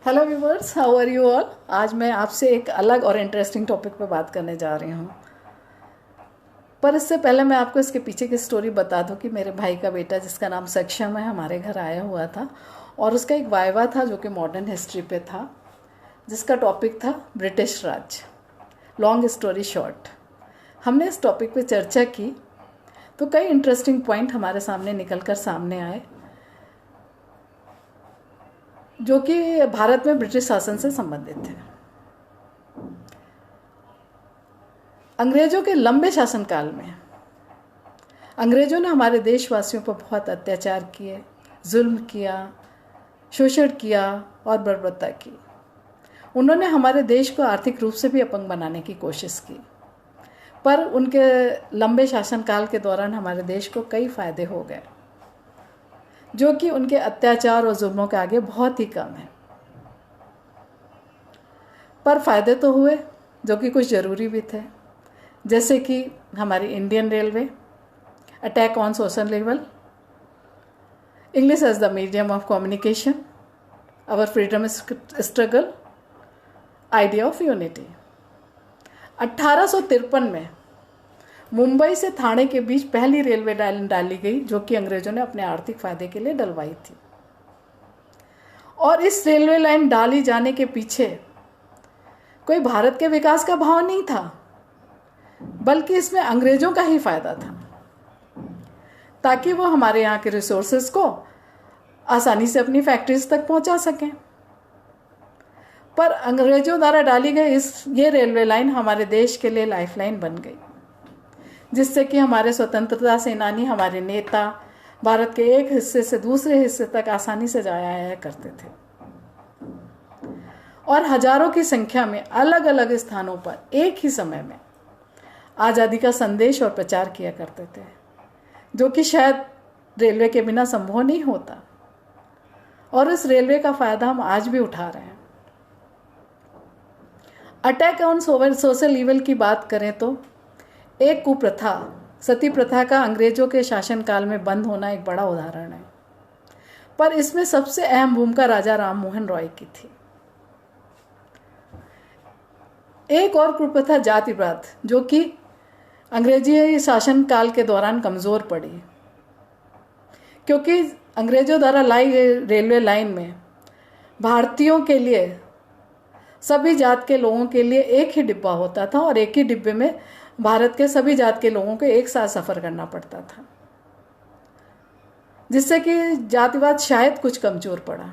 Hello viewers, how are you all. आज मैं आपसे एक अलग और इंटरेस्टिंग टॉपिक पर बात करने जा रही हूँ। पर इससे पहले मैं आपको इसके पीछे की स्टोरी बता दूँ कि मेरे भाई का बेटा जिसका नाम सक्षम है हमारे घर आया हुआ था और उसका एक वाइवा था जो कि मॉडर्न हिस्ट्री पे था, जिसका टॉपिक था ब्रिटिश राज। लॉन्ग स्टोरी शॉर्ट, हमने इस टॉपिक पे चर्चा की तो कई इंटरेस्टिंग पॉइंट हमारे सामने निकल कर सामने आए जो कि भारत में ब्रिटिश शासन से संबंधित थे। अंग्रेजों के लंबे शासनकाल में अंग्रेजों ने हमारे देशवासियों पर बहुत अत्याचार किए, जुल्म किया, शोषण किया और बर्बरता की। उन्होंने हमारे देश को आर्थिक रूप से भी अपंग बनाने की कोशिश की, पर उनके लंबे शासनकाल के दौरान हमारे देश को कई फायदे हो गए जो कि उनके अत्याचार और जुल्मों के आगे बहुत ही कम है। पर फायदे तो हुए जो कि कुछ ज़रूरी भी थे, जैसे कि हमारी Indian railway, attack on social level, English as the medium of communication, our freedom struggle, idea of unity. 1853 में मुंबई से ठाणे के बीच पहली रेलवे लाइन डाली गई जो कि अंग्रेजों ने अपने आर्थिक फायदे के लिए डलवाई थी। और इस रेलवे लाइन डाली जाने के पीछे कोई भारत के विकास का भाव नहीं था, बल्कि इसमें अंग्रेजों का ही फायदा था, ताकि वो हमारे यहाँ के रिसोर्सेज को आसानी से अपनी फैक्ट्रीज तक पहुंचा सकें। पर अंग्रेजों द्वारा डाली गई ये रेलवे लाइन हमारे देश के लिए लाइफलाइन बन गई, जिससे कि हमारे स्वतंत्रता सेनानी, हमारे नेता भारत के एक हिस्से से दूसरे हिस्से तक आसानी से जाया आया करते थे और हजारों की संख्या में अलग अलग स्थानों पर एक ही समय में आज़ादी का संदेश और प्रचार किया करते थे, जो कि शायद रेलवे के बिना संभव नहीं होता। और इस रेलवे का फायदा हम आज भी उठा रहे हैं। अटैक ऑन सोशल ईवल की बात करें तो एक कुप्रथा, सती प्रथा का अंग्रेजों के शासनकाल में बंद होना एक बड़ा उदाहरण है, पर इसमें सबसे अहम भूमिका राजा राम मोहन रॉय की थी। एक और कुप्रथा जातिवाद, जो कि अंग्रेजी शासनकाल के दौरान कमज़ोर पड़ी, क्योंकि अंग्रेजों द्वारा लाई गई रेलवे लाइन में भारतीयों के लिए, सभी जात के लोगों के लिए एक ही डिब्बा होता था और एक ही डिब्बे में भारत के सभी जात के लोगों को एक साथ सफ़र करना पड़ता था, जिससे कि जातिवाद शायद कुछ कमज़ोर पड़ा।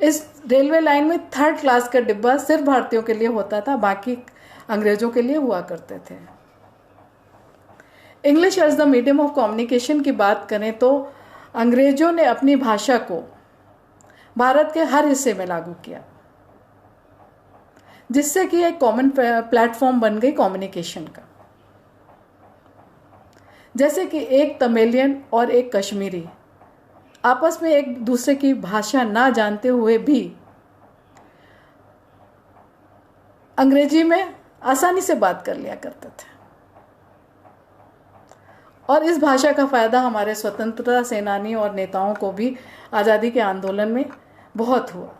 इस रेलवे लाइन में थर्ड क्लास का डिब्बा सिर्फ भारतीयों के लिए होता था, बाकी अंग्रेजों के लिए हुआ करते थे। English as the medium of communication की बात करें तो अंग्रेजों ने अपनी भाषा को भारत के हर हिस्से में लागू किया, जिससे कि एक कॉमन प्लेटफॉर्म बन गई कम्युनिकेशन का। जैसे कि एक तमिलियन और एक कश्मीरी आपस में एक दूसरे की भाषा ना जानते हुए भी अंग्रेजी में आसानी से बात कर लिया करते थे, और इस भाषा का फायदा हमारे स्वतंत्रता सेनानी और नेताओं को भी आज़ादी के आंदोलन में बहुत हुआ।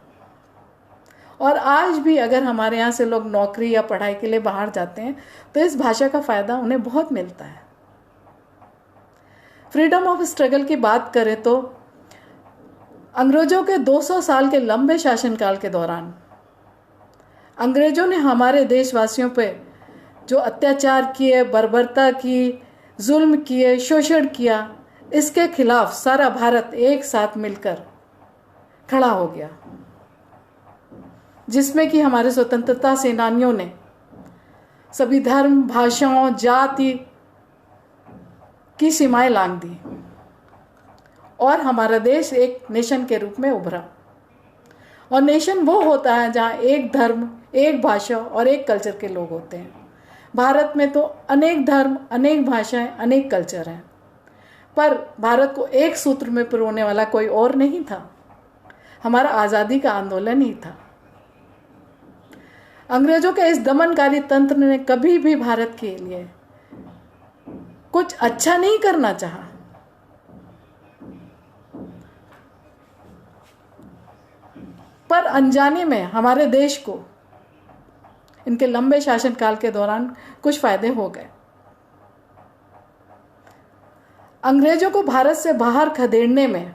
और आज भी अगर हमारे यहाँ से लोग नौकरी या पढ़ाई के लिए बाहर जाते हैं तो इस भाषा का फायदा उन्हें बहुत मिलता है। फ्रीडम ऑफ स्ट्रगल की बात करें तो अंग्रेजों के 200 साल के लंबे शासनकाल के दौरान अंग्रेजों ने हमारे देशवासियों पे जो अत्याचार किए, बर्बरता की, जुल्म किए, शोषण किया, इसके खिलाफ सारा भारत एक साथ मिलकर खड़ा हो गया, जिसमें कि हमारे स्वतंत्रता सेनानियों ने सभी धर्म, भाषाओं, जाति की सीमाएं लांघ दी और हमारा देश एक नेशन के रूप में उभरा। और नेशन वो होता है जहाँ एक धर्म, एक भाषा और एक कल्चर के लोग होते हैं। भारत में तो अनेक धर्म, अनेक भाषाएं, अनेक कल्चर हैं, पर भारत को एक सूत्र में पिरोने वाला कोई और नहीं था। हमारा आज़ादी का आंदोलन ही था। अंग्रेजों के इस दमनकारी तंत्र ने कभी भी भारत के लिए कुछ अच्छा नहीं करना चाहा। पर अनजाने में हमारे देश को इनके लंबे शासनकाल के दौरान कुछ फायदे हो गए। अंग्रेजों को भारत से बाहर खदेड़ने में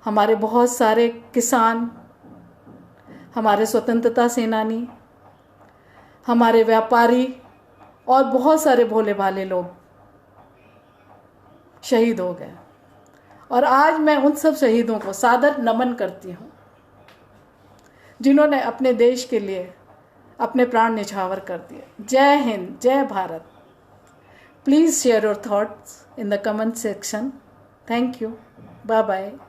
हमारे बहुत सारे किसान, हमारे स्वतंत्रता सेनानी, हमारे व्यापारी और बहुत सारे भोले भाले लोग शहीद हो गए। और आज मैं उन सब शहीदों को सादर नमन करती हूँ जिन्होंने अपने देश के लिए अपने प्राण न्यौछावर कर दिए। जय हिंद, जय Bharat. Please share your thoughts in the comment section. Thank you. Bye bye.